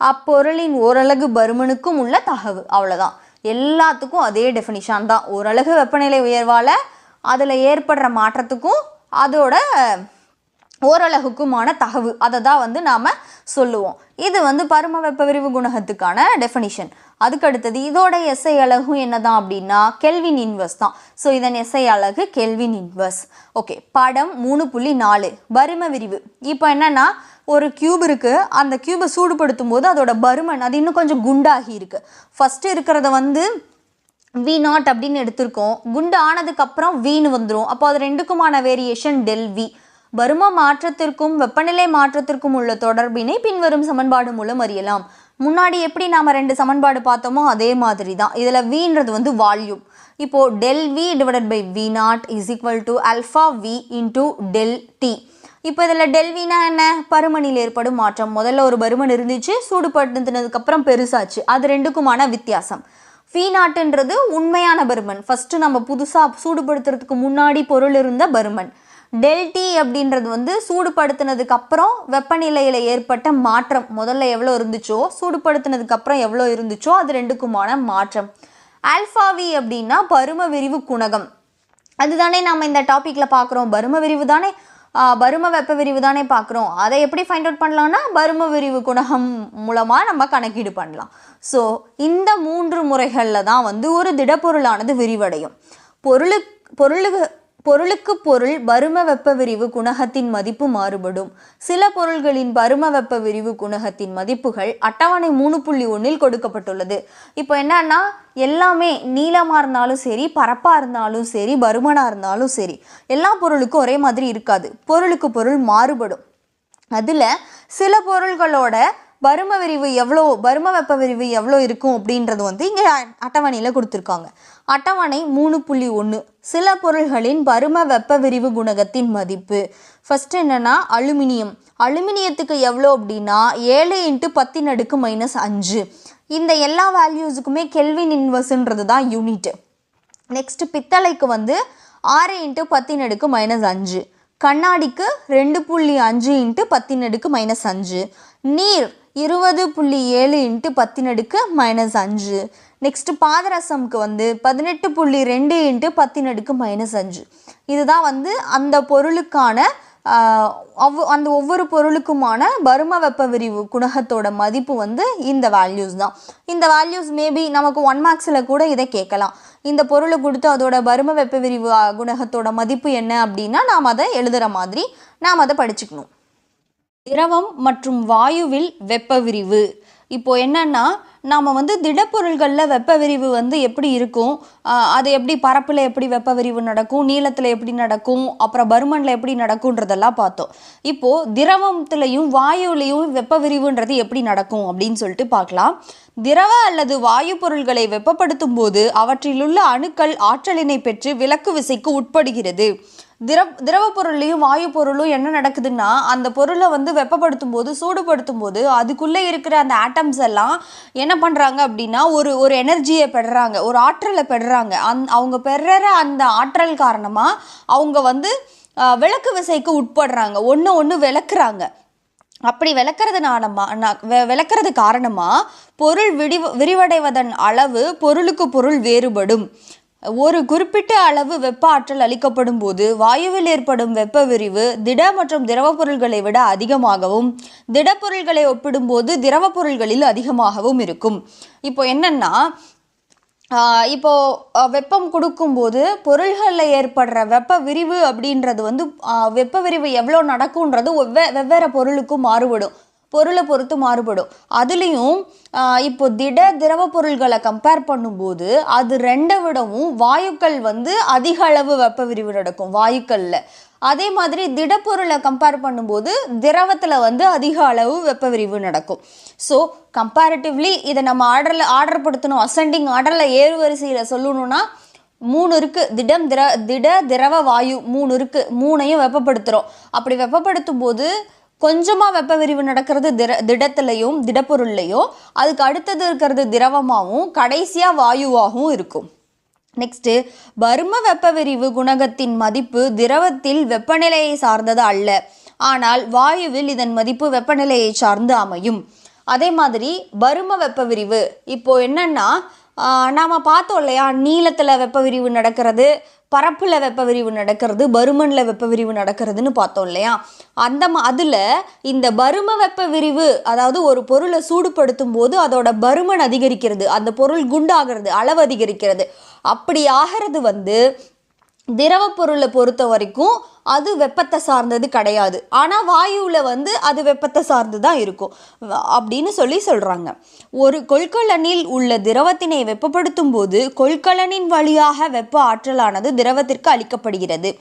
அப்பொருளின் ஓரலகு பருமனுக்கும் உள்ள தகவு. அவ்வளோதான். எல்லாத்துக்கும் அதே டெஃபினிஷன் தான். ஓரலகு வெப்பநிலை உயர்வால் அதில் ஏற்படுற மாற்றத்துக்கும் அதோட ஓரலகுக்குமான தகவு அதை தான் வந்து நாம் சொல்லுவோம். இது வந்து பரும வெப்ப விரிவு குணகத்துக்கான டெஃபினிஷன். அதுக்கடுத்தது இதோட எஸ்ஐ அலகும் என்னதான் அப்படின்னா கெல்வின் இன்வெர்ஸ் தான். ஸோ இதன் எஸ்ஐ அலகு கெல்வின் இன்வெர்ஸ். ஓகே, படம் 3.4 பரும விரிவு. இப்போ என்னன்னா ஒரு கியூப் இருக்குது. அந்த கியூபை சூடுபடுத்தும் போது அதோட பருமன் அது இன்னும் கொஞ்சம் குண்டாகி இருக்குது. ஃபஸ்ட்டு இருக்கிறத வந்து V0 அப்படின்னு எடுத்திருக்கோம். குண்டு ஆனதுக்கப்புறம் வீன்னு வந்துடும். அப்போ அது ரெண்டுக்குமான வேரியேஷன் டெல் வி. பரும மாற்றத்திற்கும் வெப்பநிலை மாற்றத்திற்கும் உள்ள தொடர்பினை பின்வரும் சமன்பாடு மூலம் அறியலாம். முன்னாடி எப்படி நாம் 2 சமன்பாடு பார்த்தோமோ அதே மாதிரி தான். இதில் வின்றது வந்து வால்யூம். இப்போது del V divided by V0 is equal to alpha V into del T. இப்போ இதில் டெல் வினா என்ன? பருமனில் ஏற்படும் மாற்றம். முதல்ல ஒரு பருமன் இருந்துச்சு, சூடுபடுத்தினதுக்கப்புறம் பெருசாச்சு. அது ரெண்டுக்குமான வித்தியாசம். V0ன்றது உண்மையான பருமன். ஃபஸ்ட்டு நம்ம புதுசாக சூடுபடுத்துறதுக்கு முன்னாடி பொருள் இருந்த பருமன். டெல் டி அப்படின்றது வந்து சூடுபடுத்தினதுக்கு அப்புறம் வெப்பநிலையில் ஏற்பட்ட மாற்றம். முதல்ல எவ்வளோ இருந்துச்சோ சூடுபடுத்தினதுக்கு அப்புறம் எவ்வளோ இருந்துச்சோ அது ரெண்டுக்குமான மாற்றம். ஆல்ஃபா வி அப்படின்னா பரும விரிவு குணகம். அதுதானே நம்ம இந்த டாப்பிக்கில் பார்க்குறோம். பரும விரிவு தானே பரும வெப்ப விரிவு தானே பார்க்குறோம். அதை எப்படி ஃபைண்ட் அவுட் பண்ணலாம்னா பரும விரிவு குணகம் மூலமாக நம்ம கணக்கீடு பண்ணலாம். ஸோ இந்த 3 முறைகளில் தான் வந்து ஒரு திடப்பொருளானது விரிவடையும். பொருளுக்கு பொருள் பரும வெப்ப விரிவு குணகத்தின் மதிப்பு மாறுபடும். சில பொருள்களின் பரும வெப்ப விரிவு குணகத்தின் மதிப்புகள் அட்டவணை 3.1 கொடுக்கப்பட்டுள்ளது. இப்போ என்னன்னா எல்லாமே நீளமாக இருந்தாலும் சரி, பரப்பாக இருந்தாலும் சரி, பருமனாக இருந்தாலும் சரி, எல்லா பொருளுக்கும் ஒரே மாதிரி இருக்காது. பொருளுக்கு பொருள் மாறுபடும். அதில் சில பொருள்களோட பரும வெப்ப விரிவு எவ்வளோ இருக்கும் அப்படின்றது வந்து இங்கே அட்டவணையில் கொடுத்துருக்காங்க. அட்டவணை 3.1 சில பொருள்களின் பரும வெப்ப விரிவு குணகத்தின் மதிப்பு. ஃபர்ஸ்ட் என்னன்னா அலுமினியத்துக்கு எவ்வளோ அப்படின்னா 7 × 10⁻⁻5. இந்த எல்லா வேல்யூஸுக்குமே கெல்வின் இன்வர்ஸ்ன்றது தான் யூனிட். நெக்ஸ்ட் பித்தளைக்கு வந்து 6 × 10⁻⁵. கண்ணாடிக்கு 2.5 × 10⁻⁵. நீர் 20.7 × 10⁻⁵. நெக்ஸ்ட் பாதரசம்க்கு வந்து 18.2 × 10⁻⁵. இதுதான் வந்து அந்த பொருளுக்கான அந்த ஒவ்வொரு பொருளுக்குமான பரும வெப்ப விரிவு குணகத்தோட மதிப்பு வந்து இந்த வேல்யூஸ் தான். இந்த வேல்யூஸ் மேபி நமக்கு 1 மார்க்ஸில் கூட இதை கேட்கலாம். இந்த பொருளை கொடுத்து அதோட பரும வெப்ப விரிவு குணகத்தோட மதிப்பு என்ன அப்படின்னா நாம் அதை எழுதுகிற மாதிரி நாம் அதை படிச்சுக்கணும். திரவம் மற்றும் வாயுவில் வெப்ப விரிவு. இப்போ என்னன்னா நாம் வந்து திடப்பொருள்களில் வெப்ப விரிவு வந்து எப்படி இருக்கும், அது எப்படி பரப்பில் எப்படி வெப்ப விரிவு நடக்கும், நீளத்தில் எப்படி நடக்கும், அப்புறம் பருமனில் எப்படி நடக்கும்ன்றதெல்லாம் பார்த்தோம். இப்போது திரவத்துலையும் வாயுலையும் வெப்ப விரிவுன்றது எப்படி நடக்கும் அப்படின்னு சொல்லிட்டு பார்க்கலாம். திரவ அல்லது வாயு பொருள்களை வெப்பப்படுத்தும் போது அவற்றிலுள்ள அணுக்கள் ஆற்றலினை பெற்று விலக்கு விசைக்கு உட்படுகிறது. திரவ பொருள்லையும் வாயு பொருளும் என்ன நடக்குதுன்னா அந்த பொருளை வந்து வெப்பப்படுத்தும் போது சூடுபடுத்தும் போது அதுக்குள்ளே இருக்கிற அந்த ஆட்டம்ஸ் எல்லாம் என்ன பண்ணுறாங்க அப்படின்னா ஒரு எனர்ஜியை பெறுறாங்க, ஒரு ஆற்றலை பெறுறாங்க. அவங்க பெறுற அந்த ஆற்றல் காரணமாக அவங்க வந்து விலக்கு விசைக்கு உட்படுறாங்க, ஒன்று விளக்குறாங்க. அப்படி விளக்குறது காரணமாக பொருள் விரிவடைவதன் அளவு பொருளுக்கு பொருள் வேறுபடும். ஒரு குறிப்பிட்ட அளவு வெப்ப ஆற்றல் அளிக்கப்படும் போது வாயுவில் ஏற்படும் வெப்ப விரிவு திட மற்றும் திரவ பொருள்களை விட அதிகமாகவும் திடப்பொருள்களை ஒப்பிடும்போது திரவ பொருள்களில் அதிகமாகவும் இருக்கும். இப்போ என்னன்னா வெப்பம் கொடுக்கும்போது பொருள்களில் ஏற்படுற வெப்ப விரிவு அப்படின்றது வந்து வெப்ப விரிவு எவ்வளோ நடக்கும்ன்றது வெவ்வேறு பொருளுக்கும் மாறுபடும், பொருளை பொறுத்து மாறுபடும். அதுலேயும் இப்போ திரவ பொருள்களை கம்பேர் பண்ணும்போது அது ரெண்டை விடவும் வாயுக்கள் வந்து அதிக அளவு வெப்ப விரிவு நடக்கும் வாயுக்களில். அதே மாதிரி திடப்பொருளை கம்பேர் பண்ணும்போது திரவத்தில் வந்து அதிக அளவு வெப்ப விரிவு நடக்கும். ஸோ கம்பேரிட்டிவ்லி இதை நம்ம ஆர்டர் படுத்தணும், அசெண்டிங் ஆர்டரில் ஏறு வரிசையில் சொல்லணும்னா 3 இருக்குது. திரவ வாயு 3 இருக்குது. 3ஐயும் வெப்பப்படுத்துகிறோம். அப்படி வெப்பப்படுத்தும் போது கொஞ்சமாக வெப்ப விரிவு நடக்கிறது திடத்துலையும் திடப்பொருள்லையும், அதுக்கு அடுத்தது இருக்கிறது திரவமாகவும் கடைசியாக வாயுவாகவும் இருக்கும். நெக்ஸ்ட்டு பரும வெப்ப விரிவு குணகத்தின் மதிப்பு திரவத்தில் வெப்பநிலையை சார்ந்தது அல்ல, ஆனால் வாயுவில் இதன் மதிப்பு வெப்பநிலையை சார்ந்து அமையும். அதே மாதிரி பரும வெப்ப விரிவு இப்போ என்னன்னா நாம் பார்த்தோம் இல்லையா, நீளத்தில் வெப்ப விரிவு நடக்கிறது, பரப்பில் வெப்ப விரிவு நடக்கிறது, பருமனில் வெப்ப விரிவு நடக்கிறதுன்னு பார்த்தோம் இல்லையா. அதில் இந்த பரும வெப்ப விரிவு அதாவது ஒரு பொருளை சூடுபடுத்தும் போது அதோட பருமன் அதிகரிக்கிறது, அந்த பொருள் குண்டாகிறது, அளவு அதிகரிக்கிறது. அப்படி ஆகிறது வந்து திரவ பொருளை பொறுத்த வரைக்கும் அது வெப்பத்தை சார்ந்தது கிடையாது, ஆனால் வாயுவில் வந்து அது வெப்பத்தை சார்ந்து தான் இருக்கும் அப்படின்னு சொல்கிறாங்க. ஒரு கொள்கலனில் உள்ள திரவத்தினை வெப்பப்படுத்தும் போது கொள்கலனின் வழியாக வெப்ப ஆற்றலானது திரவத்திற்கு அளிக்கப்படுகிறது.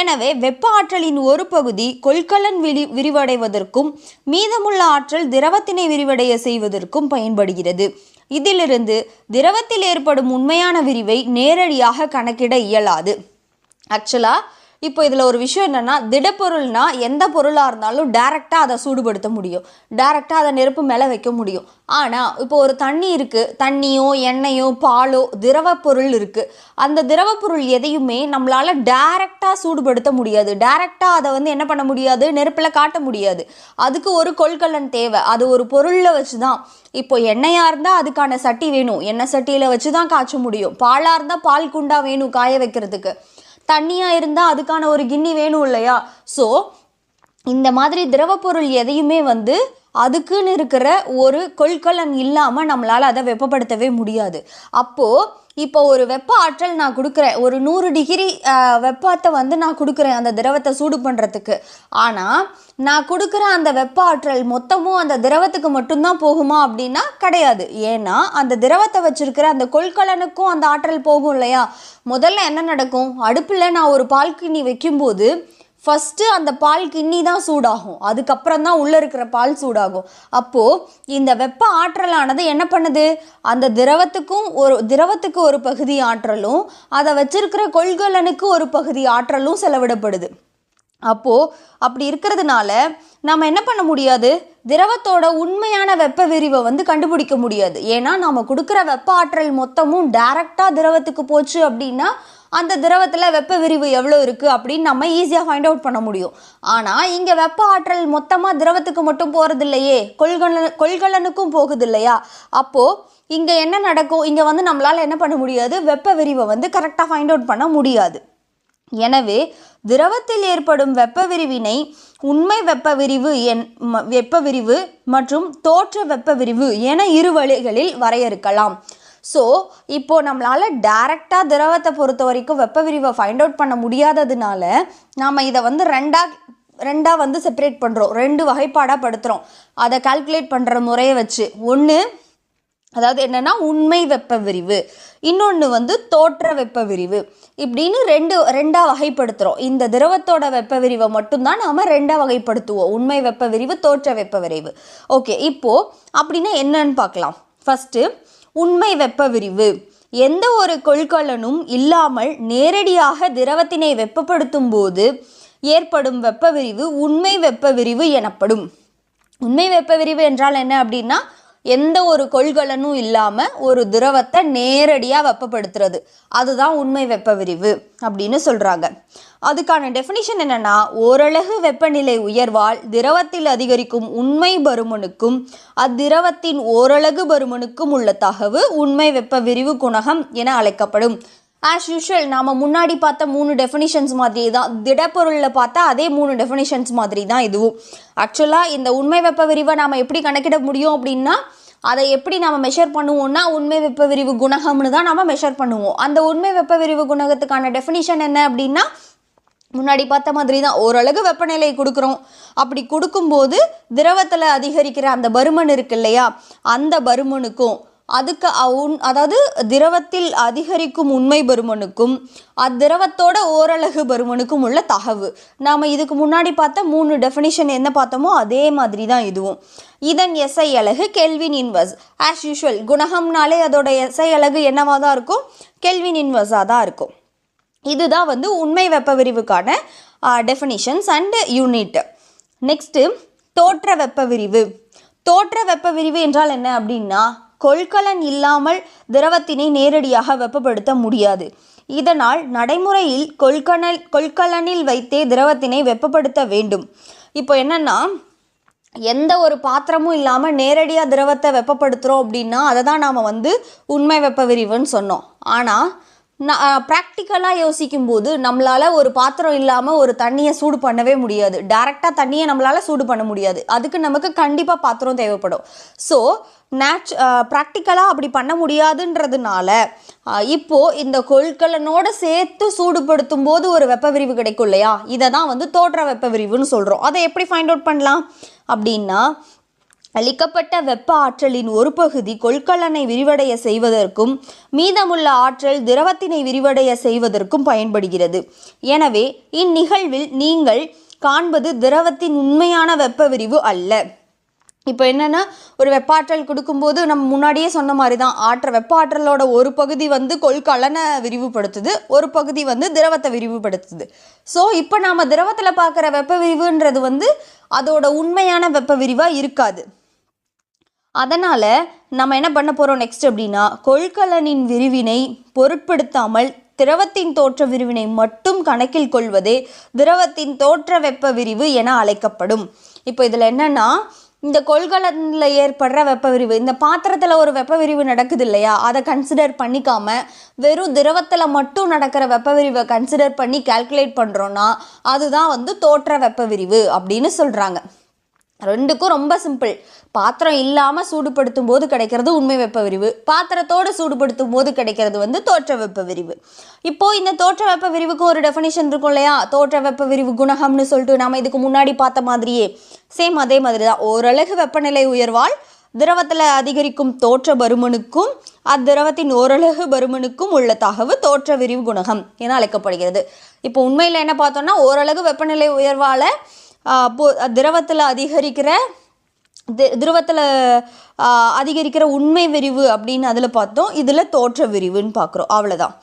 எனவே வெப்ப ஆற்றலின் ஒரு பகுதி கொள்கலன் விரிவடைவதற்கும் மீதமுள்ள ஆற்றல் திரவத்தினை விரிவடைய செய்வதற்கும் பயன்படுகிறது. இதிலிருந்து திரவத்தில் ஏற்படும் உண்மையான விரிவை நேரடியாக கணக்கிட இயலாது. ஆக்சுவலாக இப்போ இதில் ஒரு விஷயம் என்னென்னா, திடப்பொருள்னா எந்த பொருளாக இருந்தாலும் டைரெக்டாக அதை சூடுபடுத்த முடியும், டைரெக்டாக அதை நெருப்பு மேலே வைக்க முடியும். ஆனால் இப்போ ஒரு தண்ணி இருக்குது, தண்ணியோ எண்ணெயோ பாலோ திரவ பொருள் இருக்குது. அந்த திரவ பொருள் எதையுமே நம்மளால் டைரெக்டாக சூடுபடுத்த முடியாது, டைரெக்டாக அதை வந்து என்ன பண்ண முடியாது, நெருப்பில் காட்ட முடியாது. அதுக்கு ஒரு கொள்கலன் தேவை, அது ஒரு பொருளில் வச்சு தான். இப்போ எண்ணெயாக இருந்தால் அதுக்கான சட்டி வேணும், எண்ணெய் சட்டியில் வச்சு தான் காய்ச்ச முடியும். பாலாக இருந்தால் பால் குண்டா வேணும் காய வைக்கிறதுக்கு. தண்ணியாக இருந்தால் அதுக்கான ஒரு கிண்ணி வேணும் இல்லையா. ஸோ இந்த மாதிரி திரவ பொருள் எதையுமே வந்து அதுக்குன்னு இருக்கிற ஒரு கொள்கலன் இல்லாமல் நம்மளால் அதை வெப்பப்படுத்தவே முடியாது. அப்போது இப்போ ஒரு வெப்ப ஆற்றல் நான் கொடுக்குறேன், ஒரு 100 டிகிரி வெப்பத்தை வந்து நான் கொடுக்குறேன் அந்த திரவத்தை சூடு பண்ணுறதுக்கு. ஆனால் நான் கொடுக்குற அந்த வெப்ப ஆற்றல் மொத்தமும் அந்த திரவத்துக்கு மட்டும்தான் போகுமா அப்படின்னா கிடையாது. ஏன்னா அந்த திரவத்தை வச்சுருக்கிற அந்த கொள்கலனுக்கும் அந்த ஆற்றல் போகும் இல்லையா. முதல்ல என்ன நடக்கும், அடுப்பில் நான் ஒரு பால்கிண்ணி வைக்கும்போது ஃபஸ்ட்டு அந்த பால் கிண்ணி தான் சூடாகும், அதுக்கப்புறம் தான் உள்ளே இருக்கிற பால் சூடாகும். அப்போது இந்த வெப்ப ஆற்றலானது என்ன பண்ணுது, அந்த திரவத்துக்கு ஒரு பகுதி ஆற்றலும் அதை வச்சிருக்கிற கொள்கலனுக்கு ஒரு பகுதி ஆற்றலும் செலவிடப்படுது. அப்போது அப்படி இருக்கிறதுனால நம்ம என்ன பண்ண முடியாது, திரவத்தோட உண்மையான வெப்ப விரிவை வந்து கண்டுபிடிக்க முடியாது. ஏன்னா நம்ம கொடுக்குற வெப்ப ஆற்றல் மொத்தமும் டைரெக்டாக திரவத்துக்கு போச்சு அப்படின்னா அந்த திரவத்தில் வெப்ப விரிவு எவ்வளோ இருக்குது அப்படின்னு நம்ம ஈஸியாக ஃபைண்ட் அவுட் பண்ண முடியும். ஆனால் இங்கே வெப்ப ஆற்றல் மொத்தமாக திரவத்துக்கு மட்டும் போகிறது இல்லையே, கொள்கலனுக்கும் போகுது இல்லையா. அப்போது இங்கே என்ன நடக்கும், இங்கே வந்து நம்மளால் என்ன பண்ண முடியாது, வெப்ப விரிவை வந்து கரெக்டாக ஃபைண்ட் அவுட் பண்ண முடியாது. எனவே திரவத்தில் ஏற்படும் வெப்ப விரிவினை உண்மை வெப்ப விரிவு மற்றும் தோற்ற வெப்ப விரிவு என இரு வழிகளில் வரையறுக்கலாம். ஸோ இப்போது நம்மளால் டைரெக்டாக திரவத்தை பொறுத்த வரைக்கும் வெப்ப விரிவை ஃபைண்ட் அவுட் பண்ண முடியாததுனால நாம் இதை வந்து ரெண்டாக வந்து செப்பரேட் பண்ணுறோம், 2 வகைப்பாடாக படுத்துகிறோம். அதை கால்குலேட் பண்ணுற முறையை வச்சு ஒன்று, அதாவது என்னென்னா உண்மை வெப்ப விரிவு, இன்னொன்று வந்து தோற்ற வெப்ப விரிவு, இப்படின்னு ரெண்டாக வகைப்படுத்துகிறோம். இந்த திரவத்தோட வெப்ப விரிவை மட்டும்தான் நாம் ரெண்டாக வகைப்படுத்துவோம், உண்மை வெப்ப விரிவு, தோற்ற வெப்ப விரிவு. ஓகே, இப்போது அப்படின்னா என்னன்னு பார்க்கலாம். ஃபஸ்ட்டு உண்மை வெப்ப விரிவு. எந்த ஒரு கொள்கலனும் இல்லாமல் நேரடியாக திரவத்தினை வெப்பப்படுத்தும் போது ஏற்படும் வெப்ப விரிவு உண்மை வெப்ப விரிவு எனப்படும். உண்மை வெப்ப விரிவு என்றால் என்ன அப்படின்னா, எந்த ஒரு கொள்கலனும் இல்லாமல் ஒரு திரவத்தை நேரடியாக வெப்பப்படுத்துறது, அதுதான் உண்மை வெப்ப விரிவு அப்படின்னு சொல்கிறாங்க. அதுக்கான டெஃபினிஷன் என்னென்னா, ஓரலகு வெப்பநிலை உயர்வால் திரவத்தில் அதிகரிக்கும் உண்மை பருமனுக்கும் அத்திரவத்தின் ஓரலகு பருமனுக்கும் உள்ள தகவு உண்மை வெப்ப விரிவு குணகம் என அழைக்கப்படும். ஆஸ் யூஷுவல் நாம் முன்னாடி பார்த்த 3 டெஃபினிஷன்ஸ் மாதிரி தான், திடப்பொருளில் பார்த்தா அதே 3 டெஃபினிஷன்ஸ் மாதிரி தான் இதுவும். ஆக்சுவலாக இந்த உண்மை வெப்ப விரிவை நாம் எப்படி கணக்கிட முடியும் அப்படின்னா, அதை எப்படி நம்ம மெஷர் பண்ணுவோம்னா உண்மை வெப்ப விரிவு குணகம்னு தான் நம்ம மெஷர் பண்ணுவோம். அந்த உண்மை வெப்ப விரிவு குணகத்துக்கான டெஃபினிஷன் என்ன அப்படின்னா, முன்னாடி பார்த்த மாதிரி தான், ஓரளவு வெப்பநிலை கொடுக்குறோம், அப்படி கொடுக்கும்போது திரவத்தில் அதிகரிக்கிற அந்த பருமன் இருக்கு இல்லையா, அந்த பருமனுக்கும் அதாவது திரவத்தில் அதிகரிக்கும் உண்மை பருமனுக்கும் அத்திரவத்தோட ஓரலகு பருமனுக்கும் உள்ள தகவு. நாம் இதுக்கு முன்னாடி பார்த்த 3 டெஃபினிஷன் என்ன பார்த்தோமோ அதே மாதிரி தான் இதுவும். இதன் எஸ்ஐ அலகு கெல்வின் இன்வர்ஸ். ஆஸ் யூஷுவல் குணகம்னாலே அதோட எஸ்ஐ அலகு என்னவாக தான் இருக்கும், கெல்வின் இன்வர்ஸாக தான் இருக்கும். இதுதான் வந்து உண்மை வெப்ப விரிவுக்கான டெஃபினிஷன்ஸ் அண்ட் யூனிட். நெக்ஸ்ட்டு தோற்ற வெப்ப விரிவு. தோற்ற வெப்ப விரிவு என்றால் என்ன அப்படின்னா, கொள்கலன் இல்லாமல் திரவத்தினை நேரடியாக வெப்பப்படுத்த முடியாது. இதனால் நடைமுறையில் கொள்கலனில் வைத்தே திரவத்தினை வெப்பப்படுத்த வேண்டும். இப்போ என்னென்னா, எந்த ஒரு பாத்திரமும் இல்லாமல் நேரடியாக திரவத்தை வெப்பப்படுத்துகிறோம் அப்படின்னா அதை தான் நாம் வந்து உண்மை வெப்ப விரிவுன்னு சொன்னோம். ஆனால் ப்ராக்டிக்கலாக யோசிக்கும்போது நம்மளால் ஒரு பாத்திரம் இல்லாமல் ஒரு தண்ணியை சூடு பண்ணவே முடியாது. டைரெக்டாக தண்ணியை நம்மளால் சூடு பண்ண முடியாது, அதுக்கு நமக்கு கண்டிப்பாக பாத்திரம் தேவைப்படும். ஸோ ப்ராக்டிக்கலாக அப்படி பண்ண முடியாதுன்றதுனால இப்போது இந்த கொள்கலனோடு சேர்த்து சூடுபடுத்தும் போது ஒரு வெப்ப விரிவு கிடைக்கும் இல்லையா, இதை தான் வந்து தோற்ற வெப்ப விரிவுன்னு சொல்கிறோம். அதை எப்படி ஃபைண்ட் அவுட் பண்ணலாம் அப்படின்னா, அளிக்கப்பட்ட வெப்ப ஆற்றலின் ஒரு பகுதி கொள்கலனை விரிவடைய செய்வதற்கும் மீதமுள்ள ஆற்றல் திரவத்தினை விரிவடைய செய்வதற்கும் பயன்படுகிறது. எனவே இந்நிகழ்வில் நீங்கள் காண்பது திரவத்தின் உண்மையான வெப்ப விரிவு அல்ல. இப்போ என்னென்னா, ஒரு வெப்ப ஆற்றல் கொடுக்கும்போது நம்ம முன்னாடியே சொன்ன மாதிரி தான், வெப்ப ஆற்றலோட ஒரு பகுதி வந்து கொள்கலனை விரிவுபடுத்துது, ஒரு பகுதி வந்து திரவத்தை விரிவுபடுத்துது. ஸோ இப்போ நாம் திரவத்தில் பார்க்குற வெப்ப விரிவுன்றது வந்து அதோட உண்மையான வெப்ப விரிவாக இருக்காது. அதனால் நம்ம என்ன பண்ண போகிறோம் நெக்ஸ்ட் அப்படின்னா, கொள்கலனின் விரிவினை பொருட்படுத்தாமல் திரவத்தின் தோற்ற விரிவினை மட்டும் கணக்கில் கொள்வதே திரவத்தின் தோற்ற வெப்ப விரிவு என அழைக்கப்படும். இப்போ இதில் என்னென்னா, இந்த கொள்கலனில் ஏற்படுற வெப்ப விரிவு, இந்த பாத்திரத்தில் ஒரு வெப்ப விரிவு நடக்குது இல்லையா, அதை கன்சிடர் பண்ணிக்காமல் வெறும் திரவத்தில் மட்டும் நடக்கிற வெப்ப விரிவை கன்சிடர் பண்ணி கால்குலேட் பண்ணுறோன்னா அதுதான் வந்து தோற்ற வெப்ப விரிவு அப்படின்னு சொல்கிறாங்க. ரெண்டுக்கும் ரொம்ப சிம்பிள். பாத்திரம் இல்லாமல் சூடுபடுத்தும் போது கிடைக்கிறது உண்மை வெப்ப விரிவு, பாத்திரத்தோடு சூடுபடுத்தும் போது கிடைக்கிறது வந்து தோற்ற வெப்ப விரிவு. இப்போது இந்த தோற்ற வெப்ப விரிவுக்கு ஒரு டெஃபினிஷன் இருக்கும் இல்லையா, தோற்ற வெப்ப விரிவு குணகம்னு சொல்லிட்டு நம்ம இதுக்கு முன்னாடி பார்த்த மாதிரியே சேம் அதே மாதிரி தான். ஓரலகு வெப்பநிலை உயர்வால் திரவத்தில் அதிகரிக்கும் தோற்ற பருமனுக்கும் அத்திரவத்தின் ஓரலகு பருமனுக்கும் உள்ள தகவு தோற்ற விரிவு குணகம் என அழைக்கப்படுகிறது. இப்போ உண்மையில் என்ன பார்த்தோம்னா, ஓரலகு வெப்பநிலை உயர்வால் திரவத்தில் அதிகரிக்கிற உண்மை விரிவு அப்படின்னு அதில் பார்த்தோம். இதில் தோற்ற விரிவுன்னு பார்க்குறோம். அவ்வளோதான்.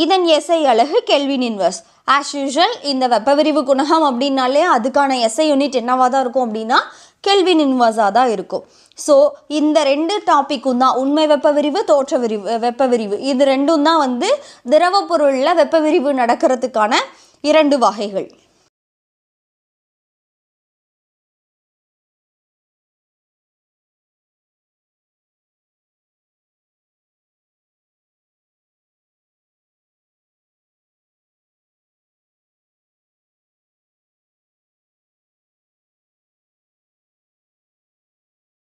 இதன் எஸ்ஐ அலகு கெல்வின் இன்வர்ஸ். ஆஸ் யூஷுவல் இந்த வெப்ப விரிவு குணகம் அப்படின்னாலே அதுக்கான எஸ்ஐ யூனிட் என்னவாக தான் இருக்கும் அப்படின்னா கெல்வின் இன்வர்ஸாக தான் இருக்கும். ஸோ இந்த 2 டாப்பிக்கும் தான், உண்மை வெப்ப விரிவு, தோற்ற விரிவு, வெப்ப விரிவு, இது ரெண்டும் தான் திரவ பொருளில் வெப்ப விரிவு நடக்கிறதுக்கான 2 வகைகள்.